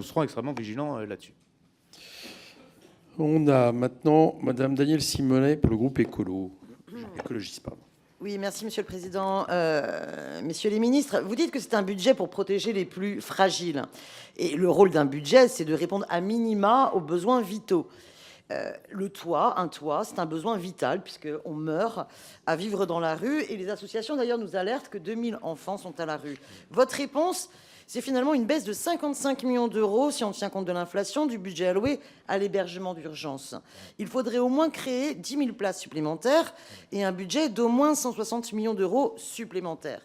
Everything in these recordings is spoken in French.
Nous serons extrêmement vigilants là-dessus. On a maintenant Madame Danielle Simonet pour le groupe écologiste. Pardon. Oui, merci Monsieur le Président. Messieurs les ministres, vous dites que c'est un budget pour protéger les plus fragiles. Et le rôle d'un budget, c'est de répondre à minima aux besoins vitaux. Un toit, c'est un besoin vital puisqu'on meurt à vivre dans la rue. Et les associations d'ailleurs nous alertent que 2000 enfants sont à la rue. Votre réponse, c'est finalement une baisse de 55 millions d'euros, si on tient compte de l'inflation, du budget alloué à l'hébergement d'urgence. Il faudrait au moins créer 10 000 places supplémentaires et un budget d'au moins 160 millions d'euros supplémentaires.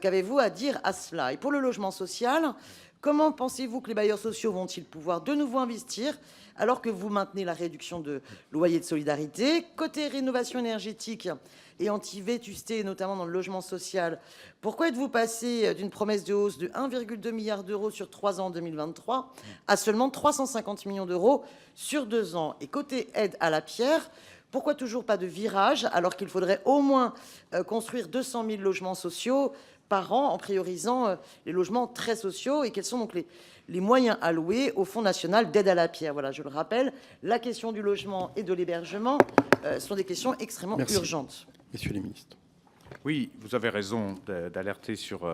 Qu'avez-vous à dire à cela? Et pour le logement social, comment pensez-vous que les bailleurs sociaux vont-ils pouvoir de nouveau investir alors que vous maintenez la réduction de loyer de solidarité? Côté rénovation énergétique et anti-vétusté, notamment dans le logement social, pourquoi êtes-vous passé d'une promesse de hausse de 1,2 milliard d'euros sur 3 ans en 2023 à seulement 350 millions d'euros sur 2 ans? Et côté aide à la pierre, pourquoi toujours pas de virage alors qu'il faudrait au moins construire 200 000 logements sociaux par an en priorisant les logements très sociaux? Et quels sont donc les moyens alloués au Fonds national d'aide à la pierre? Voilà, je le rappelle, la question du logement et de l'hébergement sont des questions extrêmement urgentes. Messieurs les ministres. Oui, vous avez raison d'alerter sur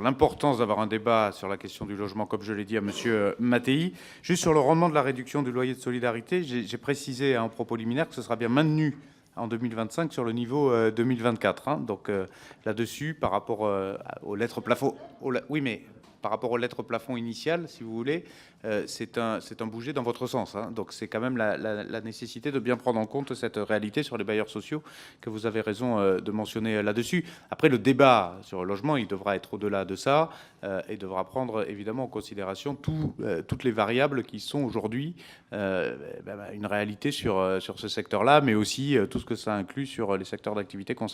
l'importance d'avoir un débat sur la question du logement, comme je l'ai dit à Monsieur Mattei. Juste sur le rendement de la réduction du loyer de solidarité, j'ai précisé en propos liminaire que ce sera bien maintenu en 2025 sur le niveau 2024. Hein. Donc là-dessus, par rapport aux lettres plafond, oui, mais par rapport aux lettres plafond initiales, si vous voulez, c'est un bouger dans votre sens. Hein. Donc c'est quand même la nécessité de bien prendre en compte cette réalité sur les bailleurs sociaux que vous avez raison de mentionner là-dessus. Après, le débat sur le logement, il devra être au-delà de ça et devra prendre évidemment en considération toutes les variables qui sont aujourd'hui une réalité sur ce secteur-là, mais aussi tout ce que ça inclut sur les secteurs d'activité concernés.